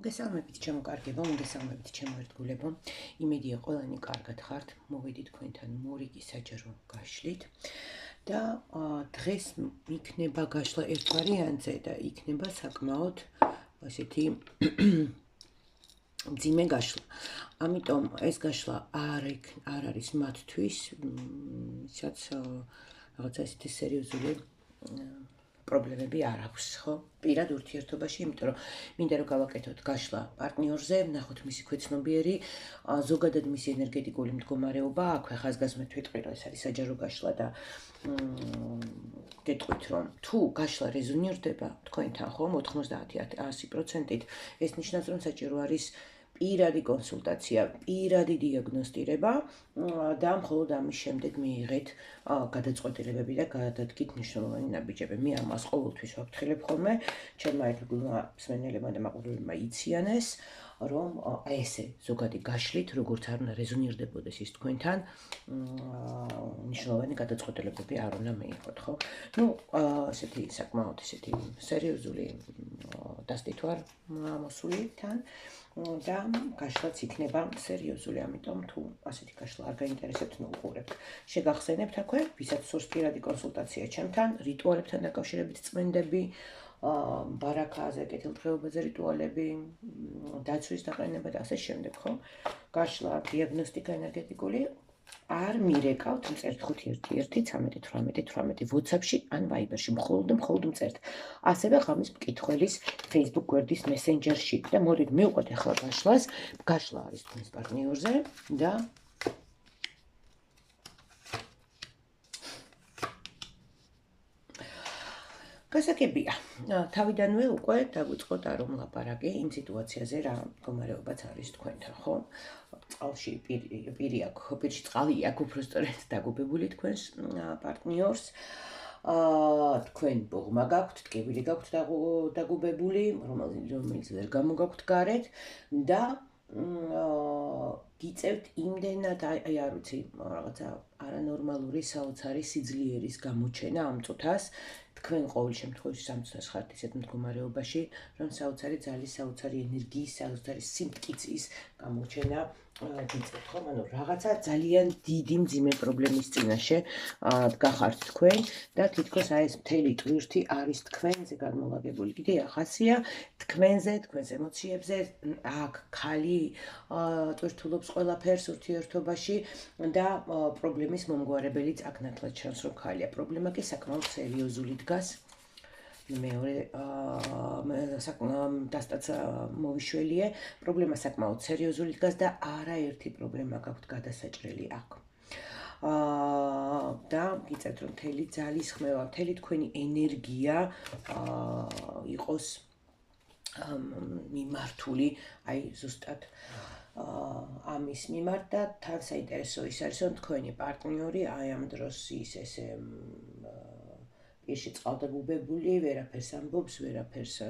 მოგესალმებით ჩემო კარგებო, მოგესალმებით ჩემო ერთგულებო. იმედია ყველანი კარგად ხართ. მოვედი თქვენთან მორიგი საჯარო გაშლით და დღეს იქნება გაშლა ერთ ვარიანტზე და იქნება საკმაოდ ასეთი მძიმე გაშლა. ამიტომ ეს გაშლა არ არის მათთვის, ვისაც რაღაცა ესეთი სერიოზული პრობლემები არ აქვს, ხო? პირად ურთიერთობაში, იმიტომ რომ მინდა რომ გავაკეთოთ გაშლა პარტნიორზე, ვნახოთ მისი ქვეცნობიერი, ზოგადად მისი ენერგეტიკული მდგომარეობა, აქვე ხაზგასმით ვიტყვი, რომ ეს არის საჯარო გაშლა და გეტყვით, რომ თუ გაშლა რეზონირდება თქვენთან, ხო, 90-100%-ით, ეს ნიშნავს, რომ საჭირო არის პირადი კონსულტაცია, პირადი დიაგნოსტირება და მხოლოდ ამის შემდეგ მიიღეთ გადაწყვეტილებები და გადადგით მნიშვნელოვანი ნაბიჯები. მე ამას ყოველთვის ვაფრთხილებ ხოლმე, ჩემმა ერთგულმა მსმენელებმა და მაყურებელმა იციანეს, რომ აი ესე ზოგადი გაშლით, როგორც არ უნდა რეზონირდებოდეს ის თქვენთან, მნიშვნელოვანი გადაწყვეტილებები არ უნდა მიიღოთ, ხო? ნუ ესეთი საკმაოდ ესეთი სერიოზული დასტით ვარ მოსული თან. და გაშლაც იქნება სერიოზული, ამიტომ თუ ასეთი გაშლა არ გაინტერესებთ, უყურებთ. შეგახსენებთ აქვე, ვისაც სურს პირადი კონსულტაცია ჩემთან, რიტუალებთან დაკავშირებით წმენდები, ბარაქაზე, კეთილდღეობაზე რიტუალები, დაცვის დაყენება და ასე შემდეგ, ხო? გაშლა, დიაგნოსტიკა ენერგეტიკული არ მირეკავთ, მწერთ 511-13-18-18 WhatsApp-ში ან Viber-ში, მხოლოდ მწერთ. ასევე ღამის მკითხველის Facebook გვერდის Messenger-ში და მოდით მივყვეთ ახლა გაშლას. გაშლა არის თქვენს პარტნიორზე და გასაგებია, თავიდანვე უკვე დაგვიწყოთ არ ლაპარაკი იმ სიტუაციაზე, რა მდგომარეობაც არის თქვენთან, ხო? წყალში პირი აქვს, პირში წყალი აქვს, უბრალოდ დაგუბებული თქვენს პარტნიორს. თქვენ ბოღმა გაქვთ, ტკივილი გაქვთ დაგუბებული, რომელიც ვერ გამოგაქვთ გარეთ და გიწევთ იმდენად, აი არ ვიცი, რაღაცა არანორმალური საოცარი სიძლიერის გამოჩენა ამ წუთას. თქვენ ყოველ შემთხვევაში სამწუთას ხართ ისეთ მდგომარეობაში, რომ საოცარი ძალის, საოცარი ენერგიის, საოცარი სიმტკიცის გამოჩენა გიწევთ, ხო? ანუ რაღაცა ძალიან დიდი მძიმე პრობლემის წინაშე დგახართ თქვენ და თითქოს აი ეს მთელი ტვირთი არის თქვენზე განმოვაგებული. კიდე ახასია თქვენზე, თქვენს ემოციებზე, აქ ხალი ტვირთულობს ყველაფერს ურთიერთობაში და პრობლემის მომგვარებელიც აქ ნათლად ჩანს, რომ ხალია. პრობლემა კი საკმაოდ სერიოზული დგას. მეორე დასტაც მოვიშველიე, პრობლემა საკმაოდ სერიოზული დგას და არაერთი პრობლემა გაქვთ გადასაჭრელი აქ. და გიწევთ, რომ მთელი ძალის ხმევა, მთელი თქვენი ენერგია იყოს მიმართული, აი ზუსტად ამის მიმართ და თან საინტერესო ის არის, რომ თქვენი პარტნიორი აი ამ დროს ის ესე პირში წყალდაგუბებული, ვერაფერს ამბობს, ვერაფერს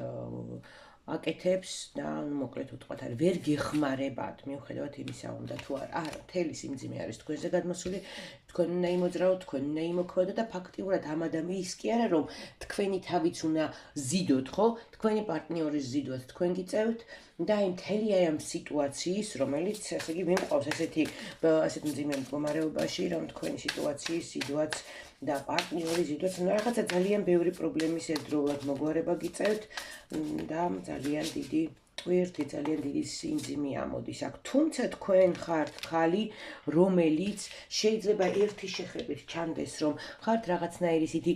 აკეთებს და მოკლედ ვთქვათ, ვერ გეხმარებათ, მიუხედავად იმისა, უნდა თუ არა, მთელი სიმძიმე არის თქვენზე გადმოსული, თქვენ უნდა იმოძრაოთ, თქვენ უნდა იმოქმედოთ და ფაქტიურად ამ ადამიანის კი არა, რომ თქვენი თავიც უნდა ზიდოთ, ხო? თქვენი პარტნიორის ზიდვას თქვენ გიწევთ და აი მთელი აი ამ სიტუაციის, რომელიც ასე იგი მიმყავს ესეთი მძიმე მდგომარეობაში, რომ თქვენი სიტუაციის ზიდვაც და პარტნიორის ზიდვაც რაღაცა ძალიან ბევრი პრობლემის ერთდროულად მოგვარება გიწევთ და ძალიან დიდი ტვირთი, ძალიან დიდი სიმძიმე ამოდის აქ. თუმცა თქვენ ხართ ხალი, რომელიც შეიძლება ერთი შეხრებით ჩანდეს, რომ ხართ რაღაცნაირი ისეთი,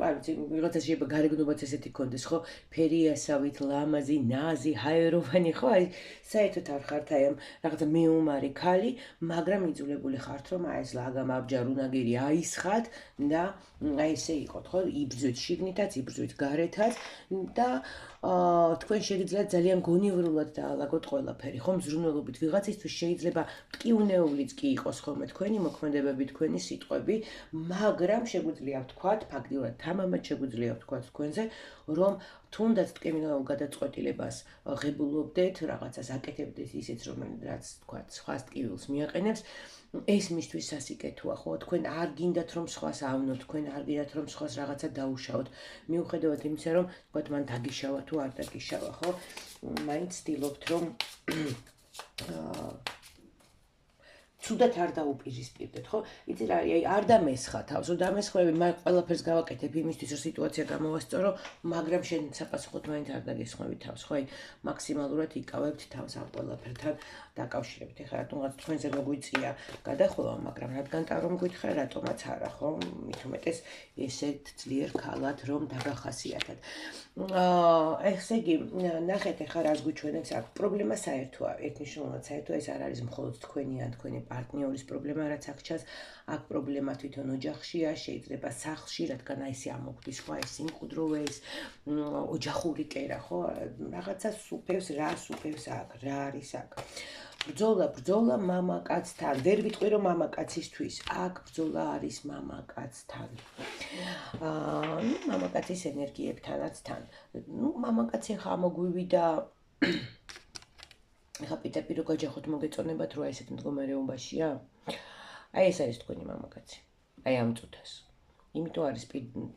არ ვიცი, რაღაცა შეიძლება გარეგნობაც ესეთი გქონდეს, ხო? ფერიასავით, ლამაზი, ნაზი, ჰაეროვანი, ხო? აი საერთოდ არ ხართ აი ამ რაღაცა მეომარი ხალი, მაგრამ იძულებული ხართ, რომ აი ეს ლაგამაბჯარ უნაგირი აისხათ და აი ესე იყოთ, ხო? იბრძვით შიგნითაც, იბრძვით გარეთაც და თქვენ შეგიძლიათ ძალიან გონივრულად დაალაგოთ ყველაფერი, ხო? მზრუნველობით ვიღაცისთვის შეიძლება მტკივნეულიც კი იყოს ხოლმე თქვენი მოქმედებები, თქვენი სიტყვები, მაგრამ შეგვიძლია ვთქვათ, ფაქტიურად თამამად შეგვიძლია ვთქვათ თქვენზე, რომ თუნდაც ტკივნეულ გადაწყვეტილებას ღებულობდეთ, რაღაცას აკეთებდეთ ისიც, რომელიც ვთქვათ, სხვას ტკივილს მიაყენებს ეს მისთვის სასიკეთოა, ხო? თქვენ არ გინდათ რომ სხვას ავნოთ, თქვენ არ გინდათ რომ სხვას რაღაცა დაუშაოთ. მიუხედავად იმისა, რომ თქვათ მან დაგიშავა თუ არ დაგიშავა, ხო? მაინც ცდილობთ რომ ცუდად არ დაუპირისპირდეთ, ხო? იცი რა არის, არ დამესხა თავს, რომ დამესხვები, მაგ ყველაფერს გავაკეთებ იმისთვის, რომ სიტუაცია გამოვასწორო, მაგრამ შენ საპასუხოდ მაინც არ დაგესხმები თავს, ხო? მაქსიმალურად იკავებთ თავს ამ ყველაფერთან დაკავშირებით. ეხლა რატომღაც თქვენზე მოგვიწია გადახვევა, მაგრამ რადგან ტარო მგვითხრა, რატომაც არა, ხო? მით უმეტეს ესეთ ძლიერ ქალად რომ დაგახასიათად. ესე იგი, ნახეთ ეხლა რას გვიჩვენებს აქ. პრობლემა საერთოა, ერთნიშნულად საერთოა, ეს არ არის მხოლოდ თქვენი ან თქვენი პარტნიორის პრობლემა, რაც აქ ჩანს. აქ პრობლემა თვითონ ოჯახშია, შეიძლება სახლში, რადგან აი ესე ამოგვდის, ხო, ეს სიმკვდროვე, ეს ოჯახური კერა, ხო? რაღაცა სუფევს, რა სუფევს აქ, რა არის აქ. ბრძოლა მამაკაცთან. ვერ ვიტყვი რომ მამაკაცისთვის. აქ ბრძოლა არის მამაკაცთან. მამაკაცის ენერგიებთანაც თან. მამაკაცი ხა მოგვივიდა ეხა პირდაპირ რო გაჯახოთ მოგეწონებათ რომ ესეთ მდგომარეობაშია. აი ეს არის თქვენი მამაკაცი. აი ამ წუთას. იმიტომ არის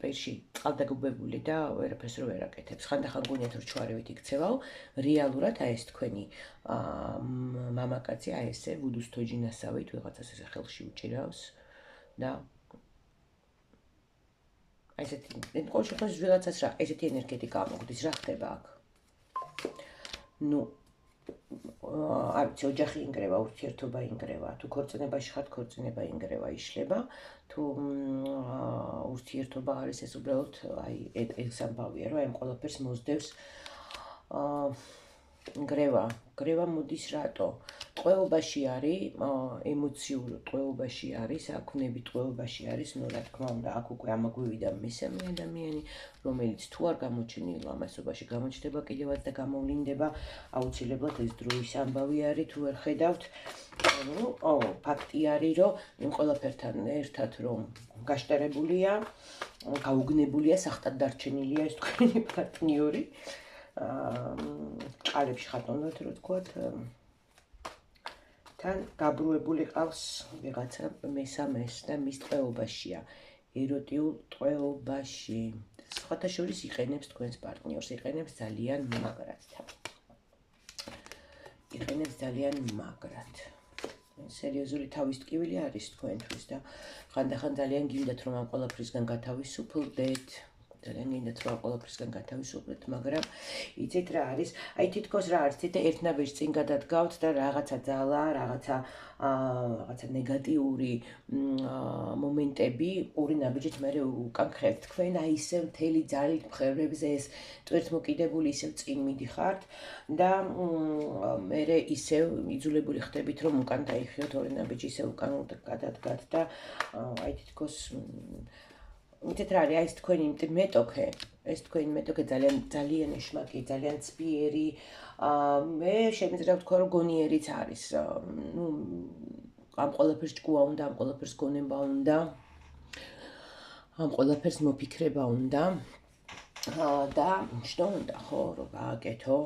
პირში წყალდაგუბებული და ვერაფერს რო ვერ აკეთებს. ხანდახან გონიათ რომ ჩვარევით იქცევაო, რეალურად აი ეს თქვენი მამაკაცი აი ესე ვუდუს თოჯინასავით ვიღაცას ესე ხელში უჭირავს და აი ესეთი ყოველ შემთხვევაში ვიღაცას რა ესეთი ენერგეტიკა ამოგვდის, რა ხდება აქ? არ ვიცი, ოჯახი ინგრევა, ურთიერთობა ინგრევა, თუ ქორწინებაში ხართ, ქორწინება ინგრევა, იშლება, თუ ურთიერთობა არის, ეს უბრალოდ აი ეს ამბავია, რომ აი ამ ყველაფერს მოსდევს გრევა მოდის რატო? ტყვეობაში არის, ემოციურ ტყვეობაში არის, აქვნებით ტყვეობაში არის, ნუ რა თქმა უნდა, აქ უკვე ამაგვივიდა მესამე ადამიანი, რომელიც თუ არ გამოჩენილ ამასობაში გამოჩნდება კიდევაც და გამოვლინდება, აუცილებლად ეს დროის ამბავი არის, თუ ვერ ხედავთ. ფაქტი არის, რომ იმ ყველაფერთან ერთად რომ გაშტერებულია, გაუგნებულია, სახტად დარჩენილია ეს თქვენი პარტნიორი. ყალებში ხატონდათ რო თქვათ თან გაბრუებული ყავს ვიღაცა მესამეს და მის ტყვეობაშია ეროტიულ ტყვეობაში სხვათა შორის იყენებს თქვენს პარტნიორს იყენებს ძალიან მაგრად სერიოზული თავის ტკივილი არის თქვენთვის და ხანდახან ძალიან გინდათ რომ ამ ყველაფრისგან გათავისუფლდეთ ძალიან გინდათ რომ ყველაფრისგან გათავისუფლდეთ, მაგრამ იცით რა არის, აი თითქოს რა არის, თითე ერთნაბეჭს წინ გადადგავთ და რაღაცა ძალა, რაღაცა ნეგატიური მომენტები ორი ნაბიჯით მერე უკან ხერთ. თქვენ აი ისე მთელი ძალით მღერებზე ეს ტვირთმოკიდებული ისევ წინ მიდიხართ და მერე ისევ იძულებული ხდებით რომ უკან დაიხიოთ ორი ნაბიჯი ისე უკან გადადგათ და აი თითქოს იცით რა არის, ეს თქვენი მეტოქე ძალიან ეშმაკი, ძალიან ცბიერი, მე შემიძლია ვთქვა რომ გონიერიც არის, ამ ყველაფერს ჭკუა უნდა, ამ ყველაფერს გონება უნდა, ამ ყველაფერს მოფიქრება უნდა და შტო უნდა ხო რომ გააკეთო,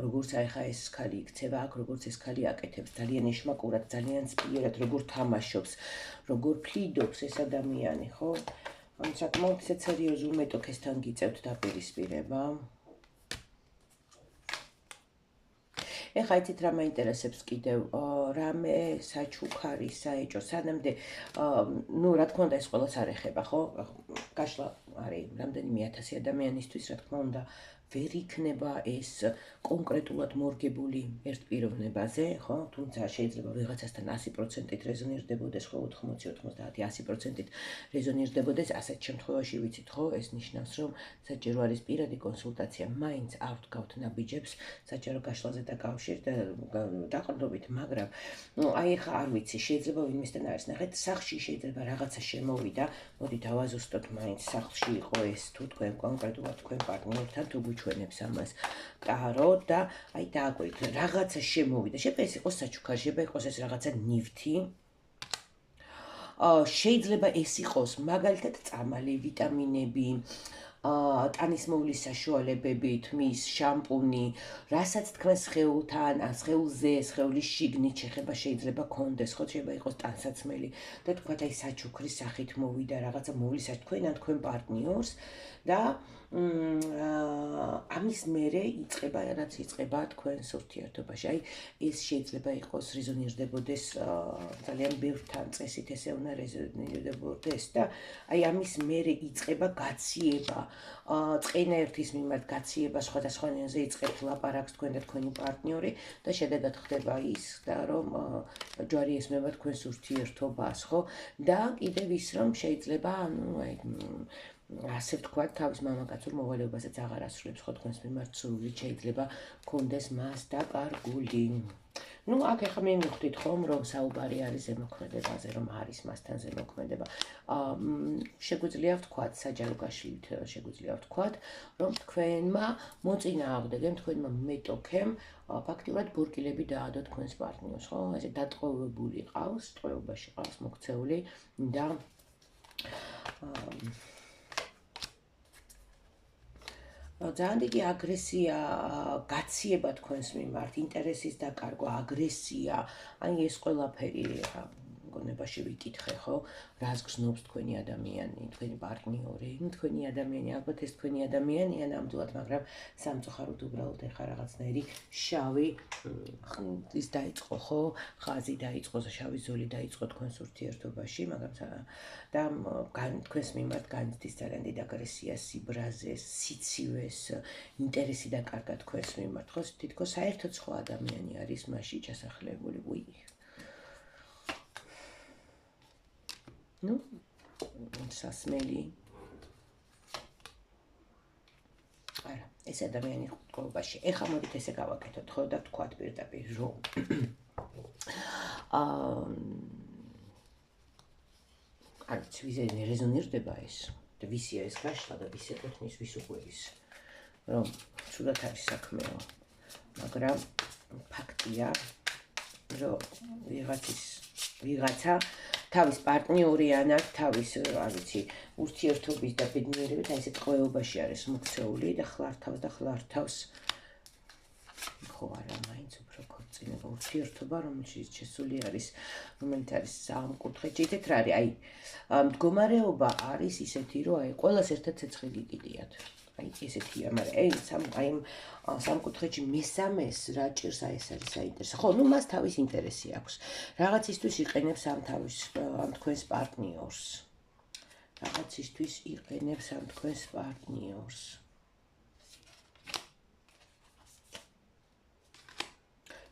როგორც აი ხა ეს ქალი იქცევა აქ, როგორც ეს ქალი აკეთებს, ძალიან ეშმაკურად, ძალიან ცბიერად, როგორ თამაშობს, როგორ ფლიდობს ეს ადამიანი, ხო? საკმაოდ სერიოზულ მეტოქესთან გიწევთ დაპირისპირება. ეხლა იცით რა მაინტერესებს კიდევ, რამე საჩუქარი, საეჭო, სანამდე, რა თქმა უნდა ეს ყველას არ ეხება, ხო? გაშლა არის რამდენიმე ათასი ადამიანისთვის, რა თქმა უნდა, ვერ იქნება ეს კონკრეტულად მორგებული ერთ პიროვნებაზე, ხო? თუმცა შეიძლება ვიღაცასთან 100%-ით რეზონირდებოდეს, ხო, 80-90-100%-ით რეზონირდებოდეს, ასეთ შემთხვევაში ვიცით, ხო, ეს ნიშნავს, რომ საჭირო არის პირადი კონსულტაცია, მაინც არ ვდგავთ ნაბიჯებს საჯარო გაშლაზე დაკავშირებით და დაყრდნობით, მაგრამ აი ხა არ ვიცი, შეიძლება ვინმესთან არის, ნახეთ, სახლში შეიძლება რაღაცა შემოვიდა, მოდით ავაზუსტოთ მაინც სახლში იყო ეს თუ თქვენ კონკრეტულად თქვენ პარტნიორთან თუ ჩვენებს ამას ტარო და აი დააკვირდით რაღაცა შემოვიდა. შეიძლება ეს იყოს საჩუქარი, შეიძლება იყოს ეს რაღაცა ნივთი. შეიძლება ეს იყოს მაგალითად წამალი, ვიტამინები, ტანისმოვლის საშუალებებით, მის შამპუნი, რასაც თქვენ სხეულთან, ან სხეულზე, სხეულის შიგნით შეხება შეიძლება კონდეს, ხო, შეიძლება იყოს ტანსაცმელი და თქვათ აი საჩუქრის სახით მოვიდა რაღაცა მოვლისას თქვენ ან თქვენ პარტნიორს და ამის მერე იწყება, რაც იწყება თქვენს ურთიერთობაში. აი ეს შეიძლება იყოს რეზონირდებოდეს ძალიან ბევრთან წესით ესე უნდა რეზონირდებოდეს და აი ამის მერე იწყება გაციება, წყენა ერთის მიმართ გაციება სხვადასხვა ენაზე იწყებთ ლაპარაკს თქვენ და თქვენი პარტნიორი და შედეგად ხდება ის და რომ ჯვარი ესმება თქვენს ურთიერთობას, ხო? და კიდევ ის რომ შეიძლება ანუ აი ასე ვთქვათ, თავის მამაკაცურ მოვალეობასაც აღარ ასრულებს ხო თქვენს მიმართ სრული შეიძლება კონდეს მას დაკარგული. ნუ აქ ახლა მე მივხვდით ხომ რომ საუბარი არის ზემოქმედებაზე, რომ არის მასთან ზემოქმედება. შეგვიძლია ვთქვათ, საჯარო გაშლით შეგვიძლია ვთქვათ, რომ თქვენმა მოწინააღმდეგემ, თქვენმა მეტოქემ ფაქტიურად ბორკილები დაადო თქვენს პარტნიორს, ხო? ესე დატყვევებული ყავს, ტყვეობაში ყავს მოქცეული და ძალიან დიდი აგრესია, გაციება თქვენს მიმართ, ინტერესის დაკარგვა, აგრესია, აი ეს ყველაფერი გონებაში ვიკითხე, ხო? რას გრძნობს თქვენი ადამიანი, თქვენი პარტნიორი, თქვენი ადამიანი, ალბათ ეს თქვენი ადამიანია ნამდვილად, მაგრამ სამწუხაროდ უბრალოდ ეხა რაღაცნაირი შავი ის დაიწყო, ხო? ხაზი დაიწყო, შავი ზოლი დაიწყო თქვენს ურთიერთობაში, მაგრამ და თქვენს მიმართ განიცდის ძალიან დიდ აგრესიას, სიბრაზეს, სიცივეს, ინტერესი დაკარგა თქვენს მიმართ, ხო? თითქოს საერთოდ სხვა ადამიანი არის მასში ჩასახლებული. ნუ სასმელი არა ეს ადამიანი ყოლობაში ეხა მოდით ესე გავაკეთოთ ხო და თქვათ პირდაპირ რომ არც ვიზე რეზონირდება ეს და ვისია ეს გაშლა და ვის ეკუთვნის ვის უყვირის რომ ცუდად არის საქმეო მაგრამ ფაქტია რომ ვიღაცა თავის პარტნიორი ან თავის არ ვიცი ურთიერთობის და ბედნიერებით აი ესეთ ყოეობაში არის მოქცეული და ხლართავს ხო არა მაინც უფრო ქორწინება ურთიერთობა რომელშიც შესული არის რომელიც არის სამკუთხედი ისეთ რა არის აი მდგომარეობა არის ისეთი რომ აი ყველას ერთად ცეცხლი გიკიდიათ აი ესეთია მაგრამ აი სამკუთხედში მესამეს რა ჭირს აი ეს არის საინტერესო ხო ნუ მას თავის ინტერესი აქვს რაღაცისთვის იყენებს ამ თქვენს პარტნიორს რაღაცისთვის იყენებს ამ თქვენს პარტნიორს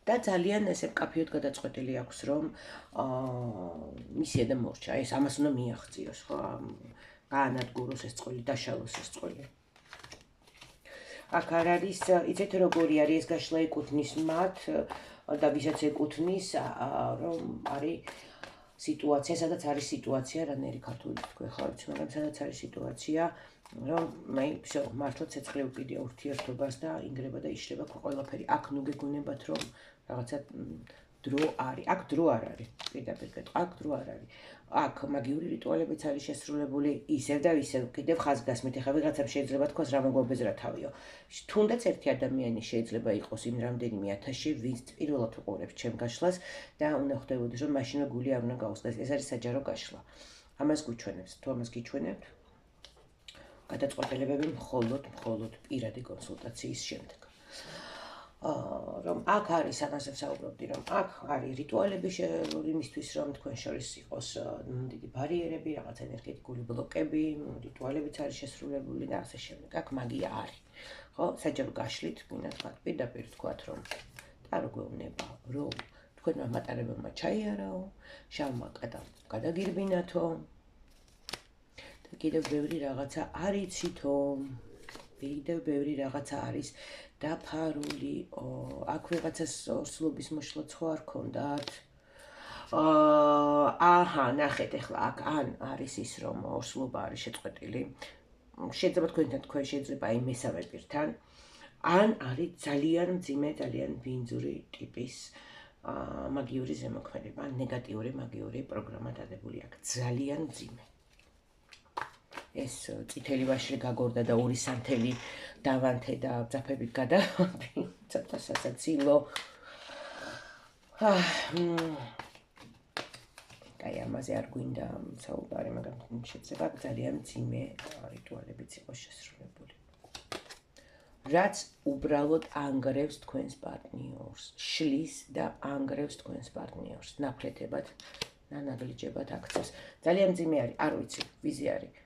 და ძალიან ესე მკაფიოდ გადაწყვეტილი აქვს რომ მისია და მორჩა ეს ამას უნდა მიაღწიოს ხო გაანადგუროს ეს წყალი დაშალოს ეს წყალი აქ არ არის იცით როგორი არის ეს გაშლა ეკუთვნის მათ და ვისაც ეკუთვნის რომ არის სიტუაცია სადაც არის სიტუაცია რანერი ქართული თქვენ ხო ვიცი მაგრამ სადაც არის სიტუაცია რომ აი всё მართლა ცეცხლი უკიდია ურთიერთობას და ინგრება და იშლება ყველაფერი აქ ნუ გეგონებათ რომ რაღაცა დრო არის აქ დრო არ არის პირდაპირ გეტყვი აქ დრო არ არის აქ მაგიური რიტუალებიც არის შესრულებული ისევ და ისევ კიდევ ხაზგასმით ეხლა ვიღაცამ შეიძლება თქვას რა მოგვაბეზრა თავიო თუნდაც ერთი ადამიანი შეიძლება იყოს იმ რამდენიმე ათასში ვინც პირველად უყურებს ჩემ გაშლას და უნდა ხვდებოდეს რომ მაშინვე გული არ უნდა გაუსწრეს ეს არის საჯარო გაშლა ამას გუჩვენებს თუ ამას გიჩვენებთ გადაწყვეტილებები მხოლოდ პირადი კონსულტაციის შემდეგ რომ აქ არის ამაზე ვსაუბრობდი რომ აქ არის რიტუალები იმისთვის რომ თქვენ შორის იყოს დიდი ბარიერები რაღაც ენერგეტიკული ბლოკები რიტუალებიც არის შესრულებული და ასე შემდეგ აქ მაგია არის ხო საჯარო გაშლით გინდა თქვა პირდაპირ თქვათ რომ ტარო გვეუბნება რომ თქვენმა მატარებელმა ჩაიარაო შავმა კატამ გადაგირბინათო და კიდევ ბევრი რაღაცა არიცითო კიდევ ბევრი რაღაცა არის დაფარული აქ ვიღაცას ორსულობის მოშლა ხო არ ქონდათ აჰა ნახეთ ახლა აქ ან არის ის რომ ორსულობა არის შეწყვეტილი შეიძლება თქვენ შეიძლება აი მესამე პირთან ან არის ძალიან მძიმე ძალიან ბინძური ტიპის მაგიური ზემოქმედება ან ნეგატიური მაგიური პროგრამა დადებული აქვს ძალიან მძიმე ეს წითელი ვაშლი გაგორდა და ორი სანთელი დავანთე და ძაფებით გადავანთე. ცოტა სასაცილო. აი ამაზე არ გვინდა საუბარი, მაგრამ შეიძლება ძალიან მძიმე რიტუალებიც იყოს შესრულებული. რაც უბრალოდ ანგრევს თქვენს პარტნიორს, შლის და ანგრევს თქვენს პარტნიორს, ნაფრეთებად, ნანაგლიჯებად აქცევს. ძალიან მძიმე არის, არ ვიცი, ვიზი არის.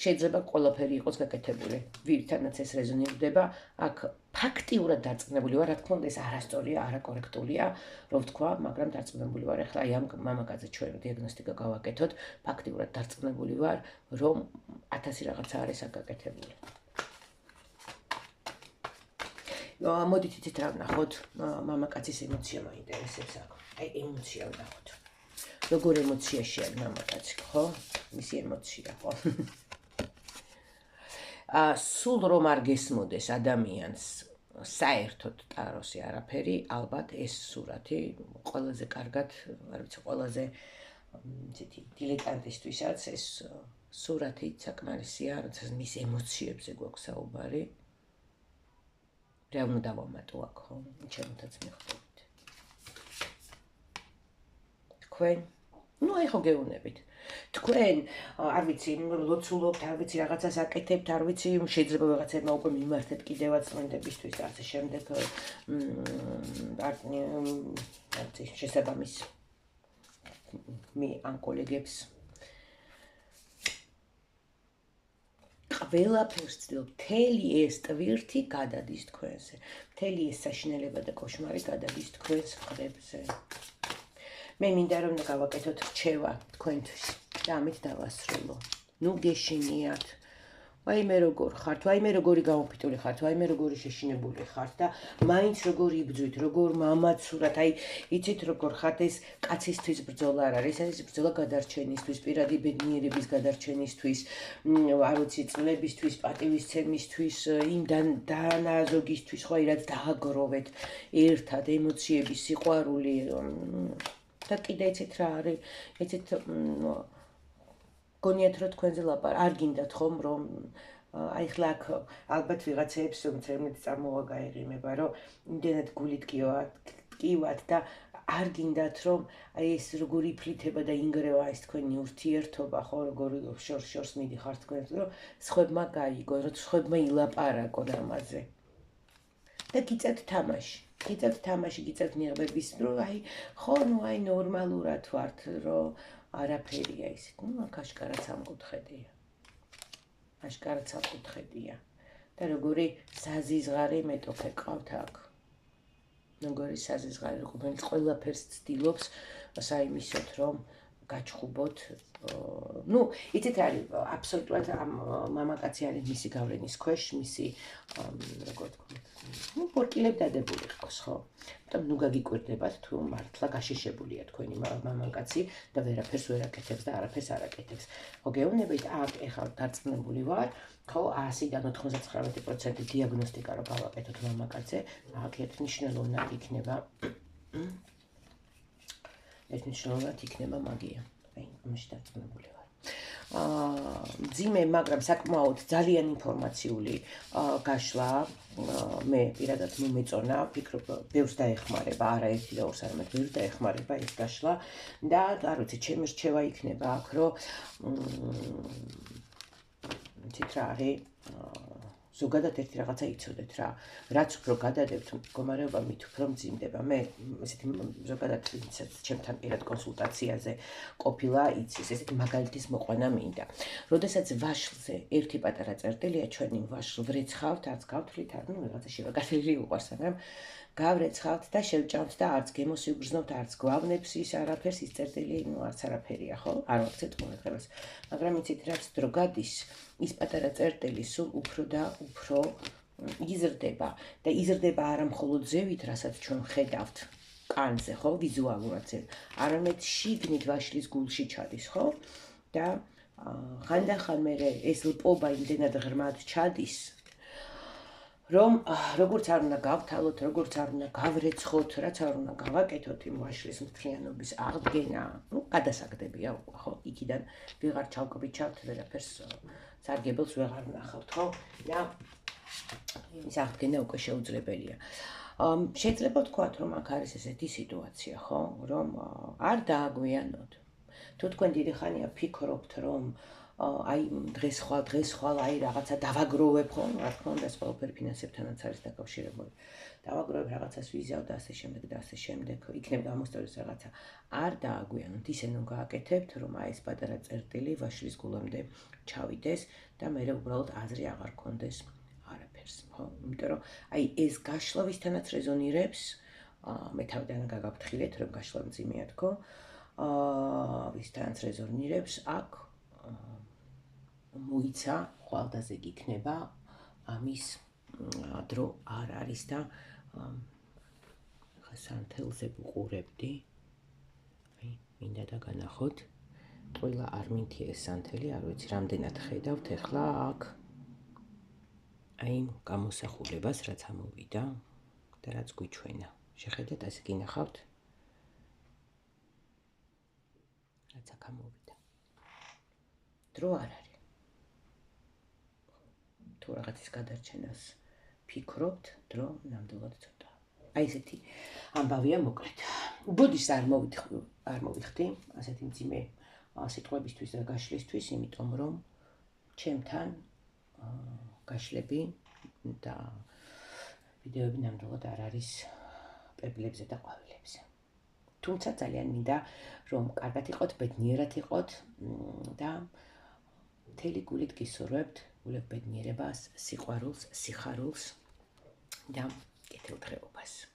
შეიძლება ყველაფერი იყოს გაკეთებული, ვირთანაც ეს რეზონირდება, აქ ფაქტიურად დარწმუნებული ვარ, რა თქმა უნდა, ეს არასწორია, არაკორექტულია, რომ ვთქვა, მაგრამ დარწმუნებული ვარ, ახლა აი ამ მამაკაცზე ჩვენ დიაგნოსტიკა გავაკეთოთ, ფაქტიურად დარწმუნებული ვარ, რომ 1000 რაღაცა არის აქ გაკეთებული. მოდით იცით რა ვნახოთ, მამაკაცის ემოცია მაინტერესებს აქ. აი ემოცია ვნახოთ. როგორ ემოციაში არის მამაკაცი, ხო? მისი ემოცია, ხო? სულ რომ არ გესმოდეს ადამიანს საერთოდ ტაროსი არაფერი, ალბათ ეს სურათი ყველაზე კარგად, არ ვიცი, ყველაზე ისეთი დილეტანტისთვისაც ეს სურათი საკმარისია, როცა მის ემოციებზე გვაქვს საუბარი. რა უნდა დავამატო აქ, ხო? ჩემთაც მიხვდებით. თქვენ, ну აი ხო გეუბნებით. თქვენ, არ ვიცი, ლოცულობთ, არ ვიცი, რაღაცას აკეთებთ, არ ვიცი, შეიძლება რაღაცებმა უკვე მიმართეთ კიდევაც წმინდებისთვის და ასე შემდეგ, არ ვიცი, შესაბამის მე ან კოლეგებს ყველაფერს ცდილობ, მთელი ეს ტვირთი გადადის თქვენზე, მთელი ეს საშინელება და კოშმარი გადადის თქვენს მხრებზე. მე მინდა რომ გავაკეთოთ რჩევა თქვენთვის და ამით დავასრულო. ნუ გეშინიათ. ვაიმე როგორ ხართ, ვაიმე როგორი გამოფიტული ხართ, ვაიმე როგორი შეშინებული ხართ და მაინც როგორ იბძვით, როგორ მამაცურად, აი იცით როგორ ხართ, ეს კაცისთვის ბრძოლა არ არის, ეს ბრძოლა გადარჩენისთვის, პირადი ბედნიერების გადარჩენისთვის, არ ვიცი, წლებისთვის, პატივისცემისთვის, იმ დანაზოგისთვის, ხო, რაც დააგროვეთ ერთად ემოციების სიყვარული და კიდე იცით რა არის, იცით გონიათ რომ თქვენზე არ გინდათ ხომ რომ აი ხლა აქ ალბათ ვიღაცებს უმცრემლით წამოვა გაეღიმება რომ იმდენად გულით ტკივათ და არ გინდათ რომ აი ეს როგორი იფლითება და ინგრევა ეს თქვენი ურთიერთობა ხო როგორი შორს მიდიხართ თქვენ რომ სხვებმა გაიგონ რომ სხვებმა ილაპარაკონ ამაზე და გიწევთ თამაში გიწევთ ნიღბების რომ აი ხო ნუ აი ნორმალურად ვართ რომ არაფერია ისეთ, ну, აქ აშკარად სამკუთხედია. და როგორი საზიზღარი მეტოქე ყავთ აქ. როგორი საზიზღარი, რომელიც ყველაფერს ცდილობს საიმისოთ, რომ გაჩხუბოთ. ну, იცით არის, აბსოლუტურად ამ მამაკაცი არის მისი გავლენის ქვეშ, მისი, როგორ თქვა, ну, პორკილებ დადებული ყავს, ხო? მაგრამ ნუ გაგიკვირდებათ თუ მართლა გაშიშებულია თქვენი მამაკაცი და ვერაფერს ვერ აკეთებს და არაფერს არ აკეთებს. ხო, გეუბნებით, აქ ეხლა დარწმუნებული ვარ, ხო, 100-დან 99% დიაგნოსტიკა რო გავაკეთოთ მამაკაცზე, აქ ერთნიშნულოვნად იქნება მაგია. აი, ამაში დარწმუნებული ვარ. მძიმე, მაგრამ საკმაოდ ძალიან ინფორმაციული გაშლა მე პირადად მომეწონა, ვფიქრობ, ბევრს დაეხმარება, არა ერთი და ორს, არამედ ბევრს დაეხმარება ეს გაშლა და არ ვიცი, ჩემი რჩევა იქნება აქ, რომ იცით რა არის, ზოგადად ერთი რაღაცა იცოდეთ რა, რაც უფრო გადადებთ მდგომარეობა მით უფრო მძიმდება. მე ესეთი ზოგადად ჩემთან პირად კონსულტაციაზე ყოფილა იცის, ესეთი მაგალითის მოყვანა მინდა. როდესაც ვაშლზე ერთი პატარა წერტილია, ჩვენ იმ ვაშლ ვრეცხავთ, არც გავთვლით, ну, რაღაცა შევაგადილი უყვარს, მაგრამ გავრეცხავთ და შევჭამთ და არც გემოს ვიგრძნობთ, არც გვავნებს ის არაფერს, ის წერტილი, ну, არც არაფერია, ხო? არ ვაქცევთ ყურადღებას. მაგრამ იცით, რაც დრო გადის, ის პატარა წერტილი სულ უფრო და უფრო იზრდება და იზრდება არა მხოლოდ ზევით, რასაც ჩვენ ხედავთ კანზე, ხო, ვიზუალურად ზევით, არამედ შიგნით ვაშლის გულში ჩადის, ხო? და ხანდახან მე ეს ლპობა იმდენად ღრმად ჩადის, რომ როგორც არ უნდა გავთავოთ, როგორც არ უნდა გავრეცხოთ, რაც არ უნდა გავაკეთოთ იმ ვაშლის მთლიანობის აღდგენა, გადასაგდებია უკვე, ხო? იქიდან ვეღარ ჩავკბიჩავთ, ვერაფერს სარგებელს ვეღარ ვნახავთ, ხო? და იმის აღდგენა უკვე შეუძლებელია. შეიძლება ვთქვათ, რომ აქ არის ესეთი სიტუაცია, ხო? რომ არ დააგვიანოთ. თუ თქვენ დიდი ხანია ფიქრობთ, რომ აი დღეს ხვალ აი რაღაცა დავაგროვებ, ხო? რა თქმა უნდა, ეს ყველაფერი ფინანსებთანაც არის დაკავშირებული. დავაგროვებ რაღაცას ვიზავ და ასე შემდეგ, იქნებ გამოსწორდეს რაღაცა. არ დააგვიანოთ, ისე რომ გააკეთებთ, რომ აი ეს პატარა წერტილი ვაშლის გულამდე ჩავიდეს და მე უბრალოდ აზრი აღარ გქონდეს არაფერს, ხო? იმიტომ რომ აი ეს გაშლა ვისთანაც რეზონირებს, მე თავიდან გაგაფრთხილეთ, რომ გაშლა მძიმეა თქო. ვისთანაც რეზონირებს, აქ მოიცა ხვალდაზე გიქნება ამის დრო არ არის და ხა სანთელზე ვუყურებდი. აი, მინდა დაგანახოთ. ყველა არ მინთია ეს სანთელი, არ ვიცი, რამდენად ხედავთ ახლა აქ. აი, გამოსახულებას რაც ამოვიდა და რაც გვიჩვენა. შეხედეთ, ასე გინახავთ. რაც აქ ამოვიდა. დრო არ არის. თუ რაღაცის გადარჩენას ფიქრობთ, დრო ნამდვილად ცოტა. აი ესეთი ამბავია მოკლედ. ბოდიშს არ მოვიხდი, ასეთი მძიმე სიტყვებისთვის და გაშლისთვის, იმიტომ რომ ჩემთან გაშლები და ვიდეოები ნამდვილად არ არის პეპლებზე და ყვავილებზე. თუმცა ძალიან მინდა რომ კარგად იყოთ, ბედნიერად იყოთ და მთელი გულით გისურვებთ გულებ ბედნიერებას, სიყვარულს, სიხარულს და კეთილდღეობას.